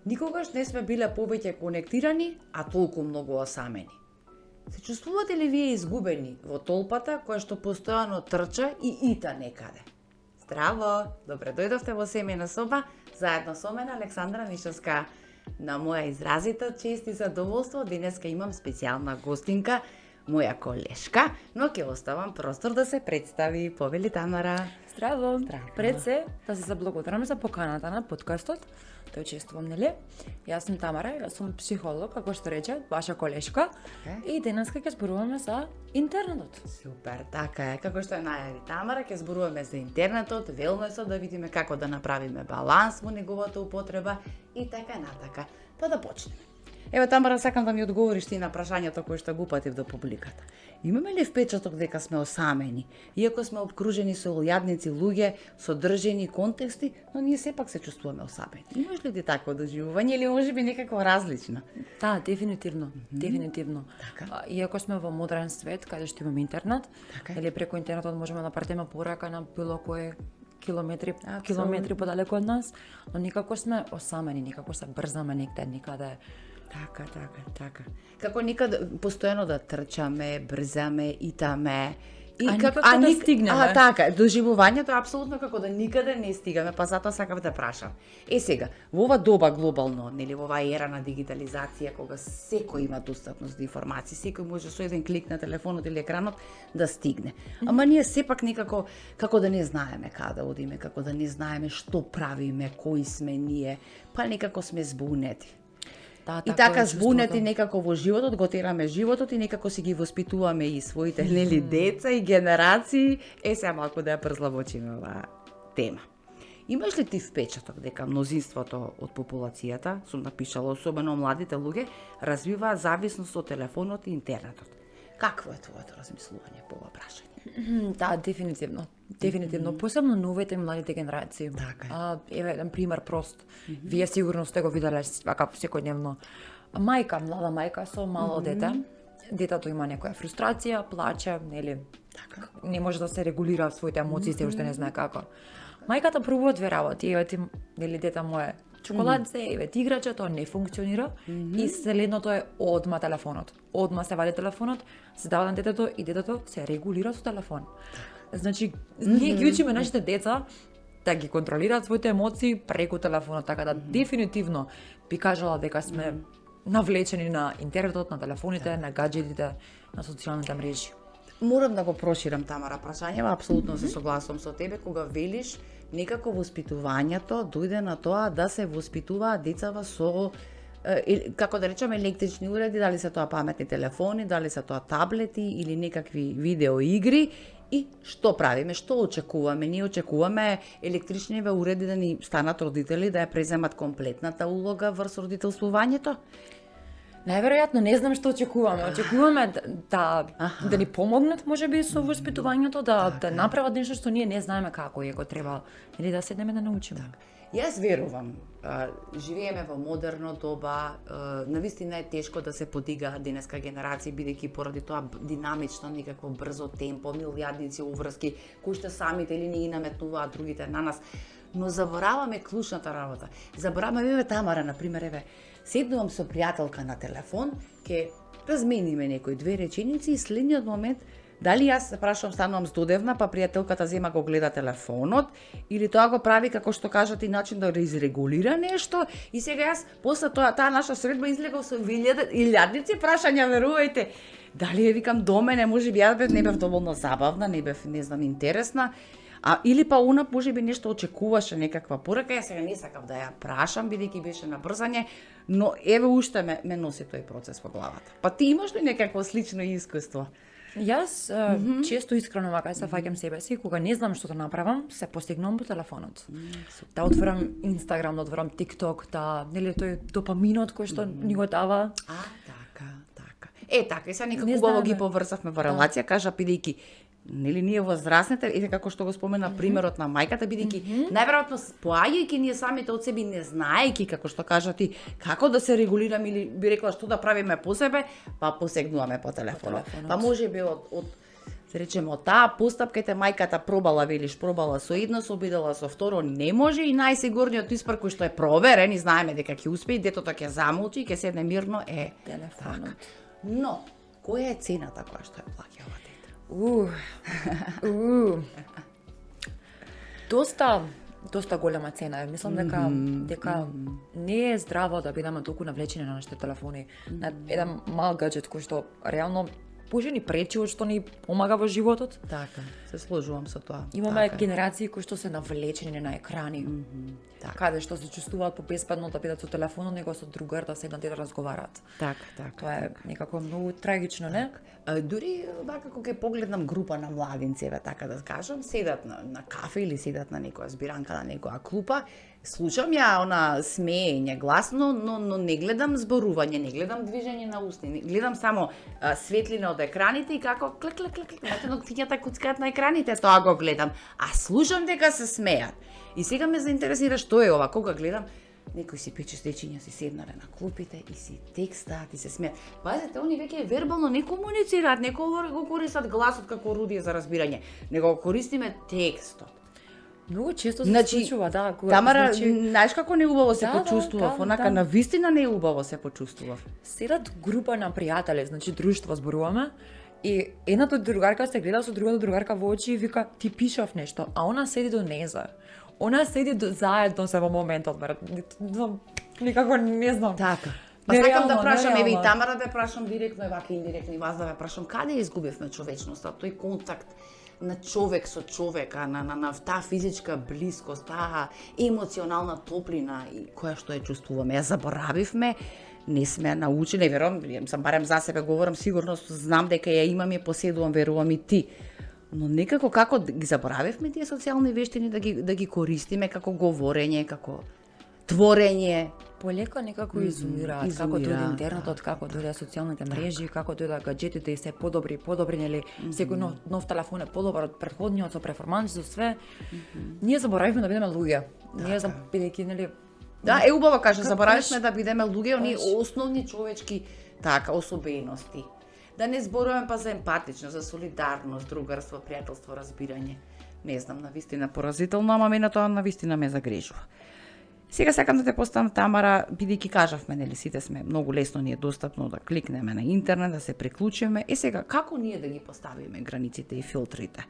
Никогаш не сме биле повеќе конектирани, а толку многу осамени. Се чувствувате ли вие изгубени во толпата која што постојано трча и ита некаде? Здраво! Добре дојдовте во семејна соба, заедно со мене Александра Мишовска. На моја изразита чест и задоволство денеска имам специјална гостинка, моја колешка, но ќе оставам простор да се представи. Повели Тамара. Здраво! Здраво. Пред се, да се заблагодарам за поканата на подкастот. Тој чествувам, нели? Јас сум Тамара, јас сум психолог, како што рече, ваша колешка. И денеска ќе зборуваме за интернетот. Супер, така е. Како што е најави Тамара, ќе зборуваме за интернетот, велнесот, да видиме како да направиме баланс во неговата употреба и така натака. Па да почнеме. Еве Тамара, сакам да ми одговориш ти на прашањето кое што го упатив до публиката. Имаме ли впечаток дека сме осамени, иако сме обкружени со илјадници луѓе, содржини, контексти, но ние сепак се чувствуваме осамени? Имаш ли ти такво доживување или можеби некако различно? Да, дефинитивно, дефинитивно. Така. Иако сме во модерен свет, каде што имаме интернет, Така. или преку интернетот можеме да пратиме порака на било кој километри Апсолутно. подалеку од нас, но никако сме осамени, никако се брзаме никаде. Така. Како никад постојано да трчаме, брзаме, итаме. никако да стигнеме. Така, доживувањето е апсолутно како да никаде не стигаме, па затоа сакав да прашам. Сега, во ова доба глобално, нели, во оваа ера на дигитализација, кога секој има достапност до информации, секој може со еден клик на телефонот или екранот да стигне. Ама ние сепак некако, како да не знаеме каде одиме, како да не знаеме што правиме, кои сме ние, па некако сме збунети. Да, И тако така е збунети чувството. некако во животот, го тераме животот и некако си ги воспитуваме и своите нели деца и генерации. Сега малку да ја презлабочиме оваа тема. Имаш ли ти впечаток дека мнозинството од популацијата, сум напишала особено младите луѓе, развиваат зависност од телефонот и интернетот? Какво е твоето размислување по ова прашање? Да, дефинитивно. Дефинитивно, посебно новите и младите генерации. Така е. Еве еден пример прост. Вие сигурно сте го виделе вака секојдневно. Мајка, млада мајка со мало дете. Детето има некоја фрустрација, плаче, нели? Така. Не може да се регулира своите емоции, се уште не знае како. Мајката пробува две работи, еве ти, нели, дете мое чоколадце, еве ти играче, тоа не функционира и следното е одма телефонот. Одма се вади телефонот, се дава на детето и детето се регулира со телефон. Значи, ние ги учиме нашите деца да ги контролираат своите емоции преку телефонот, така да дефинитивно би кажала дека сме навлечени на интернетот, на телефоните, на гаджетите, на социјалните мрежи. Морам да го проширам, Тамара, прашањева, апсолутно се согласувам со тебе, кога велиш некако воспитувањето дојде на тоа да се воспитуваат децава со како да речеме електрични уреди, дали се тоа паметни телефони, дали се тоа таблети или некакви видеоигри. И што правиме, што очекуваме? Ние очекуваме електричниве уреди да ни станат родители, да ја преземат комплетната улога врз родителствувањето? Најверојатно не знам што очекуваме. Очекуваме да ни помогнат можеби со воспитувањето, да направат нешто што ние не знаеме како и ако треба или да седнеме да научиме. Јас верувам, живееме во модерно доба, навистина е тешко да се подигаат денеска генерации, бидејќи поради тоа динамично, некакво брзо темпо, милијадници уврски, кои што самите или не ги наметнуваат другите на нас. Но забораваме клучната работа. Забораваме, еве Тамара, например, еве, седнувам со пријателка на телефон, ќе размениме некои две реченици и следниот момент дали јас се прашувам, станувам здодевна, па пријателката зема го гледа телефонот, или тоа го прави како што кажат и начин да изрегулира нешто, и сега јас после таа наша средба излегов со илјадници прашања, верувајте. Дали ја викам до мене, можеби ја не бев доволно забавна, не бев, не знам, интересна, или па она можеби нешто очекуваше, некаква порака, ја сега не сакав да ја прашам, бидејќи беше на брзање, но еве уште ме носи тој процес во главата. Па ти имаш ли некакво слично искуство? Јас често искрено вака се фаќам себе си, кога не знам што да направам, се постигнувам по телефонот. Да отворам Инстаграм, да отворам ТикТок, нели тој допаминот кој што ни го дава. Така. Така, и сега некако Не убаво знаеме. ги поврзавме во релација, кажа, бидејќи нели ние возрастните, и како што го спомена примерот на мајката, бидејќи најверојатно поаѓајќи ние самите од себе не знаејќи, како што кажа ти, како да се регулираме или би рекла што да правиме по себе, па посегнуваме по телефонот. Па можеби од Се речеме, од таа постапка те мајката пробала, велиш, пробала со едно, се обидела со второ, не може и најсигурниот избор кој што е проверен и знаеме дека ќе успее, детото ќе замолчи и ќе седне мирно е телефонот. Но, која е цената која што ја плаќа ова дете? Доста голема цена е. Мислам дека не е здраво да бидеме толку навлечени на нашите телефони. На еден мал гаджет кој што реално може ни пречи од што ни помага во животот. Така, се сложувам со тоа. Имаме генерации кои што се навлечени на екрани. Каде што се чувствуваат побезбедно да бидат со телефонот, него со другар да седнат и да разговараат. Така. Тоа е некако многу трагично, не? Дури вака кога ќе погледнам група на младинци, така да кажам, седат на кафе или седат на некоја збиранка, на некоја клупа, слушам ја она смеење гласно, но не гледам зборување, не гледам движење на усни, не гледам само светлина од екраните и како клек, знаете, ноктињата куцкаат на екраните, тоа го гледам, а слушам дека се смеат. И сега ме заинтересира што е ова, кога гледам, некои си пече стечиња си седнале на клупите и си текстаат и се смеат. Пазете, они веќе вербално не комуницираат, не го користат гласот како орудие за разбирање, него го користиме текстот. Многу често се случува, да. Тамара, знаеш како неубаво се почувствував, онака навистина неубаво се почувствував. Седат група на пријатели, значи друштво зборуваме, и едната другарка се гледа со другата другарка во очи и вика, ти пишав нешто, а она седи до неза. Она седи заедно се во моментот, никако не знам. Така. Па сакам да прашам, еве и Тамара да прашам директно, вака индиректно и вас да ве прашам, каде изгубивме човечноста, тој контакт на човек со човека, на таа физичка блискост, таа емоционална топлина и која што ја чувствуваме. Ја заборавивме, не сме научени, верувам, сам барем за себе говорам, сигурно знам дека ја имам и поседувам, верувам и ти. Но некако како ги заборавивме тие социјални вештини да ги користиме како говорење, како творење. Полека некако изумираат, како дојде интернетот, како дојде социјалните мрежи, како дојде гаджетите и се подобри, нели, секој нов телефон е подобар од претходниот со перформанси, со све. Ние заборавивме да бидеме луѓе. Ние бидејќи, нели, да, е убаво кажа, заборавивме да бидеме луѓе, они основни човечки особености. Да не зборуваме па за емпатичност, за солидарност, другарство, пријателство, разбирање. Не знам, навистина поразително, ама мене тоа навистина ме загрижува. Сега сакам да те поставам, Тамара, бидејќи кажавме, нели, сите сме многу лесно ни е достапно да кликнеме на интернет, да се приклучиме. Сега како ние да ги поставиме границите и филтрите?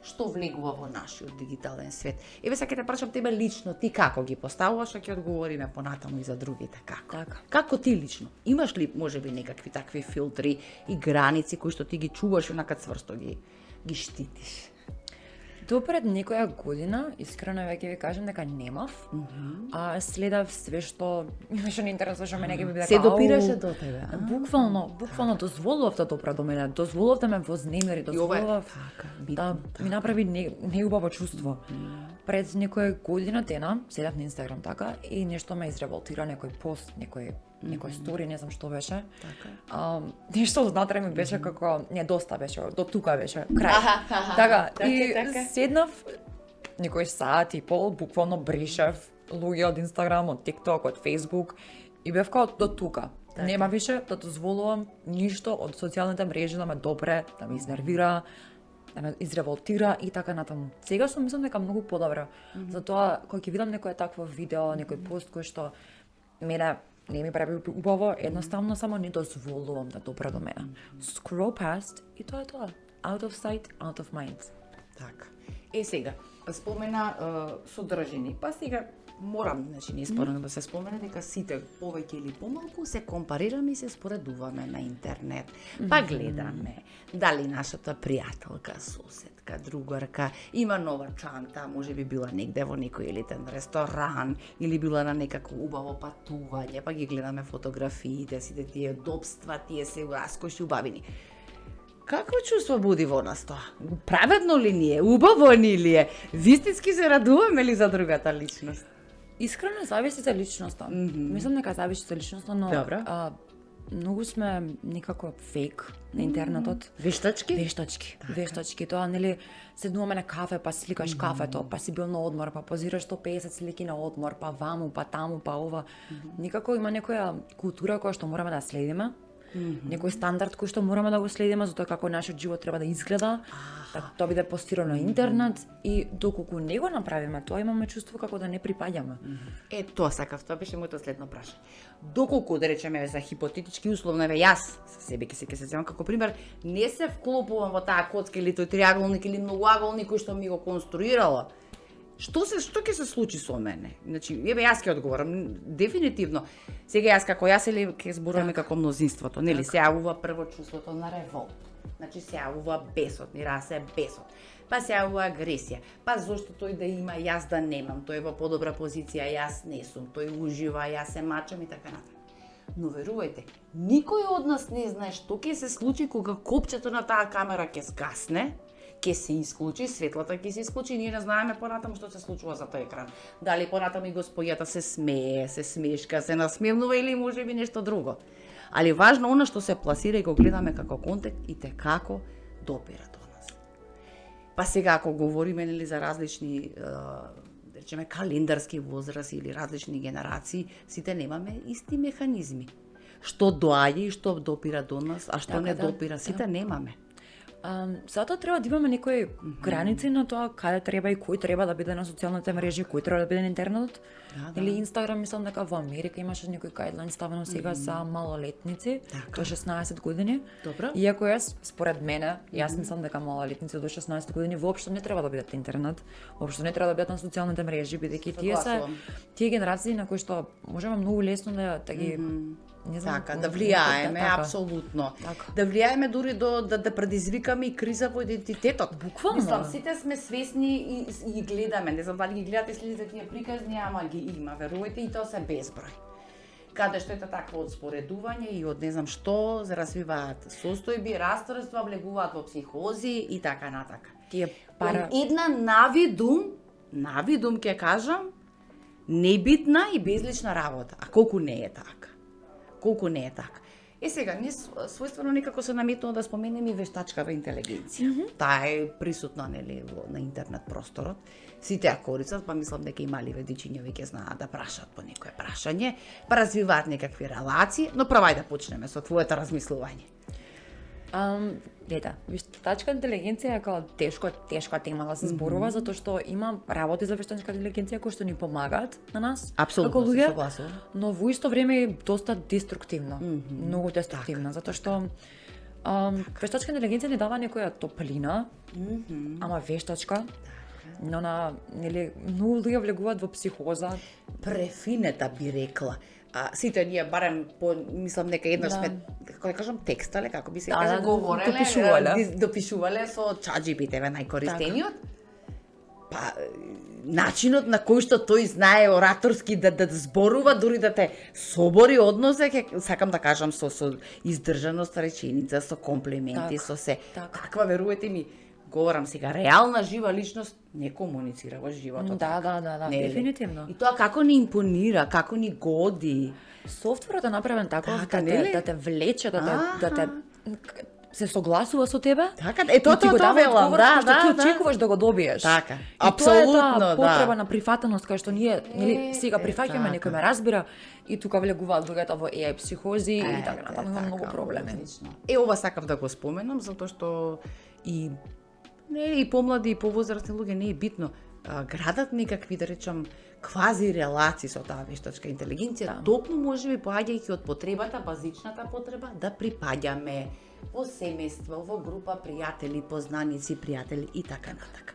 Што влегува во нашиот дигитален свет? Еве сега ќе те прашам тебе лично, ти како ги поставуваш, а ќе одговориме понатаму и за другите како. Така. Како ти лично? Имаш ли можеби некакви такви филтри и граници кои што ти ги чуваш и онака цврсто ги штитиш? До пред некоја година, искрено веќе ви кажам дека немав, а следав све што имаше на интернет, што мене ќе би дека се допираше до тебе. Буквално дозволував да допра до мене, дозволував да ме вознемири, дозволував да ми направи неубаво чувство. Пред некоја година дена седав на Инстаграм така и нешто ме изреволтира, некој пост, некој стори, не знам што беше. Така. Нешто однатре ми беше како не доста беше, до тука беше, крај. Така, и седнав некој сат и пол, буквално бришев луѓе од Инстаграм, од ТикТок, од Фејсбук и бев као до тука. Така. Нема више да дозволувам ништо од социјалните мрежи да ме допре, да ме изнервира, да ме изреволтира и така натаму. Сега сум мислам дека многу подобро. Затоа кога ќе видам некој такво видео, некој пост кој што мене не ми прави убаво, едноставно само не дозволувам да допре до мене. Scroll past и тоа е тоа. Out of sight, out of mind. Така. Сега, спомена содржини, па сега морам, значи неспорно да се спомене дека сите повеќе или помалку се компарираме и се споредуваме на интернет. Па гледаме дали нашата пријателка, соседка, другарка има нова чанта, можеби била негде во некој елитен ресторан или била на некако убаво патување, па ги гледаме фотографиите, сите тие удобства, тие се раскоши убавини. Какво чувство буди во нас тоа? Праведно ли ни е? Убаво ни ли е? Вистински се радуваме ли за другата личност? Искрено зависи за личноста. Мислам дека зависи за личноста, но многу сме некако фейк на интернетот. Вештачки. Тоа, нели, седнуваме на кафе, па сликаш кафето, па си бил на одмор, па позираш 150 слики на одмор, па ваму, па таму, па ова. Никако има некоја култура која што мораме да следиме. некој стандард кој што мораме да го следиме за тоа како нашиот живот треба да изгледа, да тоа биде постирано на интернет и доколку не го направиме тоа, имаме чувство како да не припаѓаме. Тоа сакав, тоа беше моето следно прашање. Доколку, да речеме, за хипотетички условно, јас себе ќе се земам како пример, не се вклопувам во таа коцка или тој триаголник или многоаголник кој што ми го конструирала, што ќе се случи со мене? Значи, јас ќе одговорам дефинитивно. Сега јас или ќе зборуваме како мнозинството, нели се јавува прво чувството на револт. Значи се јавува бесот, ни расе бесот. Па се јавува агресија. Па зошто тој да има, јас да немам, тој е во подобра позиција, јас не сум, тој ужива, јас се мачам и така натаму. Но верувајте, никој од нас не знае што ќе се случи кога копчето на таа камера ќе згасне, ќе се исклучи, светлата ќе се исклучи, ние не знаеме понатаму што се случува за тој екран. Дали понатаму и господјата се смее, се смешка, се насмевнува или можеби нешто друго. Али важно она што се пласира и го гледаме како контекст и те како допира до нас. Па сега ако говориме нели за различни да речеме календарски возрасти или различни генерации, сите немаме исти механизми. Што доаѓа и што допира до нас, а што не допира, сите немаме. Затоа треба да имаме некои граници на тоа каде треба и кој треба да биде на социјалните мрежи, кој треба да биде на интернетот. Или Инстаграм, мислам дека во Америка имаше некој гайдлайн ставено сега за малолетници до 16 години. Добро. Иако според мене, јас мислам дека малолетници до 16 години воопшто не треба да бидат на интернет, воопшто не треба да бидат на социјалните мрежи, бидејќи тие генерации на кои што можеме многу лесно да ги не знам, така, да влијаеме, апсолутно. Да влијаеме дури да предизвикаме и криза во идентитетот. Буквално. Мислам, сите сме свесни и гледаме, не знам дали ги гледате следите тие приказни, ама ги има, верувајте, и тоа се безброј. Каде што е такво од споредување и од не знам што, развиваат состојби, расстройства, влегуваат во психози и така натака. Тие Една навидум ќе кажам, небитна и безлична работа. А колку не е така? Колку не е така. Сега, ние својствено некако се наметнува да споменеме и вештачкава интелигенција. Таа е присутна нели на интернет просторот. Сите ја користат, па мислам дека и мали ведичиња веќе знаат да прашаат по некое прашање, па развиваат некакви релации, но правај да почнеме со твоето размислување. Вештачка интелигенција е како тешка тема да се зборува, затоа што има работи за вештачка интелигенција кои што ни помагаат на нас, Апсолутно, како луѓе, се согласувам. но во исто време е доста деструктивна, многу деструктивна, затоа што вештачка интелигенција ни дава некоја топлина, ама вештачка, но нели многу луѓе влегуваат во психоза. Префинета би рекла. Сите ние барем мислам дека еднаш сме како да кажам текстале, како би се кажа, говореле, допишувале со ChatGPT најкористениот. Па начинот на кој што тој знае ораторски да зборува, дури да те собори односе, сакам да кажам со издржаност реченица, со комплименти, со се. Таква, верувате ми, говорам сега, реална жива личност не комуницира во животот. Да, дефинитивно. И тоа како ни импонира, како ни годи. Софтверот е направен така да те влече, да те се согласува со тебе. Така, тоа велам, ти очекуваш да го добиеш. Така, апсолутно, да. Потреба на прифатеност кај што ние нели сега прифаќаме, некој ме разбира и тука влегуваат луѓето во AI психози и така натаму, има многу проблеми. Ова сакав да го споменам затоа што и помлади и повозрасни луѓе не е битно градат некакви, да речам, квази релации со таа вештачка интелигенција, токму можеби поаѓајќи од потребата, базичната потреба да припаѓаме во семејство, во група пријатели, познаници, пријатели и така натака.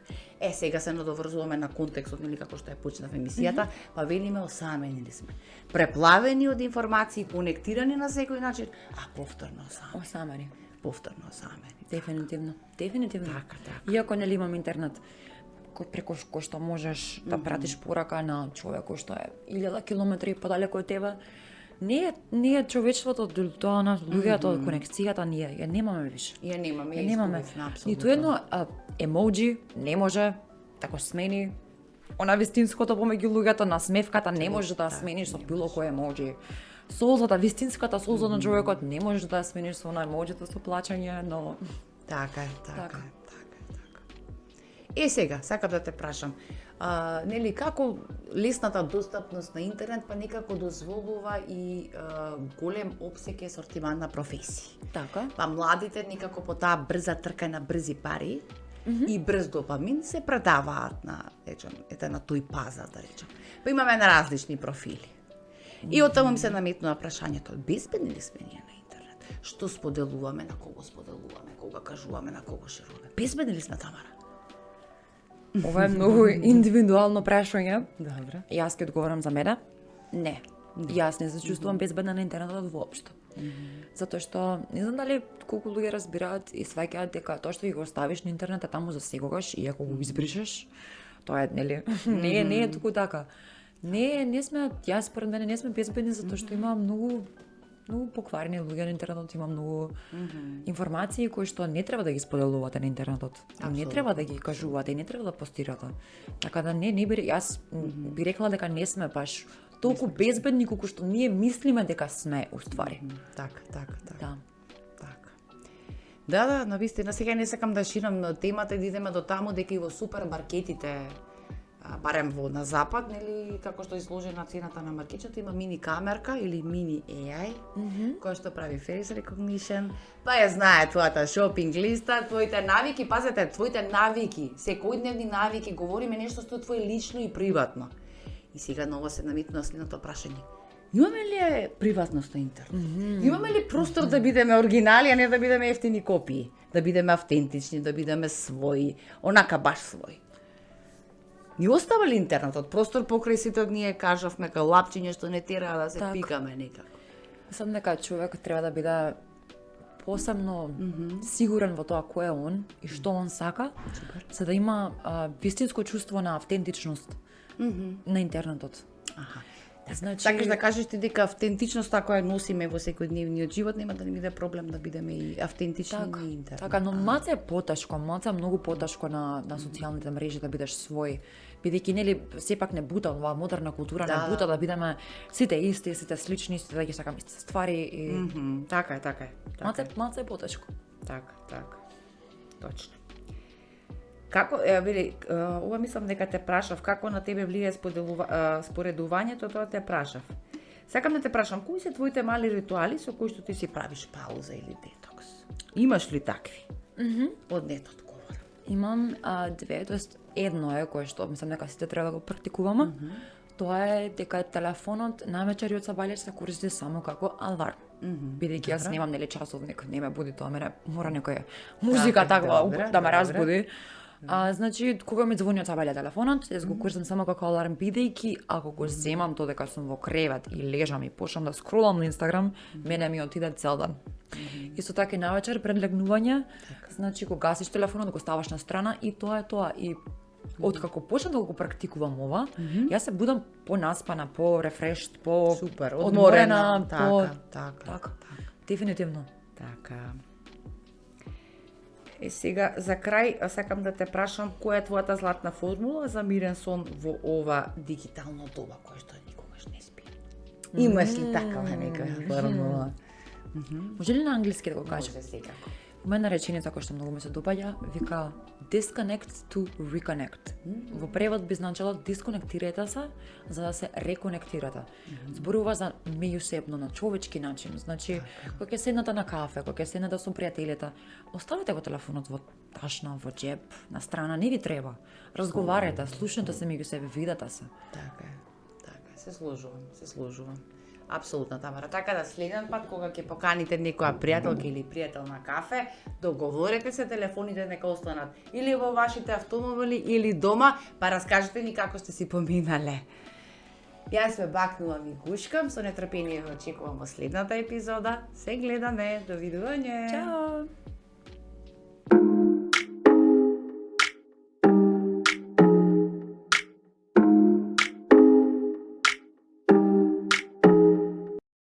Сега се надоврзуваме на контекстот, нели како што ја почнав емисијата, па велиме осамени ли сме. Преплавени од информации, конектирани на секој начин, а повторно осамени. Повторно осамени. Definitivno. Така. Иако нели имам интернет преко кој што можеш да пратиш порака на човек кој што е 1000 километри подалеку од тебе, не е човечеството тоа на луѓето, конекцијата ние ја немаме више. Ја немаме. Ниту едно емоџи не може да го смени она вистинското помеѓу луѓето, насмевката не може да смениш со било кој емоџи. Солзата, вистинската солза на човекот не можеш да ја смениш со она емоџито со плачење, но така. Сега, сакам да те прашам. нели како лесната достапност на интернет па некако дозволува и голем опсег и асортиман на професии. Така. Па младите некако по таа брза трка на брзи пари и брз допамин се предаваат на, на тој пазар, да речем. Па имаме на различни профили. И од таму ми се наметнува прашањето, безбедни ли сме ние на интернет? Што споделуваме, на кого споделуваме, кога кажуваме, на кого шеруваме? Безбедни ли сме, Тамара? Ова е многу индивидуално прашање. Добре. Јас ќе одговорам за мене. Не. Јас не се чувствувам безбедна на интернетот воопшто. Затоа што не знам дали колку луѓе разбираат и сваќаат дека тоа што ги го оставиш на интернет е таму за секогаш и ако го избришеш, тоа е нели не е туку така. Не сме, јас според мене не сме безбедни затоа што има многу покварени луѓе на интернетот, има многу информации кои што не треба да ги споделувате на интернетот. Не треба да ги кажувате и не треба да постирате. Така да не би, јас би рекла дека не сме баш толку безбедни колку што ние мислиме дека сме уствари. Така. Да. Да, навистина, сега не сакам да ширам темата и да идеме до таму дека и во супермаркетите, барем на запад, нели, како што е изложена цената на маркетчето, има мини камерка или мини AI, која што прави face recognition, па ја знае твојата шопинг листа, твоите навики, пазете, твоите навики, секојдневни навики, говориме нешто што е твое лично и приватно. И сега ново се наметнува следното прашање. Имаме ли приватност на интернет? Имаме ли простор да бидеме оригинали, а не да бидеме ефтини копии? Да бидеме автентични, да бидеме своји, онака баш своји? Ни остава ли интернетот простор покрај сите ние кажавме као лапчиња што не тера да се пикаме некако? Сам дека човек треба да биде посебно сигурен во тоа кој е он и што он сака, за да има вистинско чувство на автентичност на интернетот. Значи, сакаш да кажеш ти дека автентичноста која носиме во секојдневниот живот нема да ни биде проблем да бидеме и автентични на интернет. Така, но маце е потешко, многу потешко на социјалните мрежи да бидеш свој, бидејќи нели сепак не бута оваа модерна култура, не бута да бидеме сите исти, сите слични, сите да ги сакаме исти ствари и така е. Маце е потешко. Така. Точно. Како, ова мислам дека те прашав, како на тебе влијае споредувањето, тоа те прашав. Сакам да те прашам, кои се твоите мали ритуали со кои што ти си правиш пауза или детокс? Имаш ли такви? Од нетот говорам. Имам две, тоест едно е кое што мислам дека сите треба да го практикуваме. Тоа е дека телефонот навечер и од сабајле се користи само како аларм. Бидејќи јас немам нели часовник, не ме буди тоа, мене мора некоја музика таква да ме разбуди. Значи, кога ми звони од сабајле телефонот, јас го користам само како аларм, бидејќи ако го земам тоа дека сум во кревет и лежам и почнам да скролам на Инстаграм, мене ми отиде цел ден. Исто така и навечер пред легнување, значи кога гасиш телефонот, го ставаш на страна и тоа е тоа. И откако почнам да го практикувам ова, јас се будам понаспана, по-рефрешт, супер, одморена, така. Дефинитивно. Така. Сега, за крај, сакам да те прашам, која е твојата златна формула за мирен сон во ова дигитално доба, кој што никогаш не спи? Имаш ли такава некоја формула? Може ли на англиски да го кажам? Може секако. Има една реченица која што многу ми се допаѓа, вика disconnect to reconnect. Во превод би значило дисконектирате се за да се реконектирате. Зборува за меѓусебно на човечки начин. Значи, кога ќе седнете на кафе, кога ќе седнете со пријателите, оставете го телефонот во ташна, во џеб, на страна, не ви треба. Разговарете, слушнете се меѓу себе, видете се. Така е. Се сложувам. Апсолутно, Тамара. Така да следен пат кога ќе поканите некоја пријателка или пријател на кафе, договорете се телефоните нека останат или во вашите автомобили или дома, па раскажете ни како сте си поминале. Јас ве бакнувам и гушкам, со нетрпение очекувам во следната епизода. Се гледаме, довидување. Чао!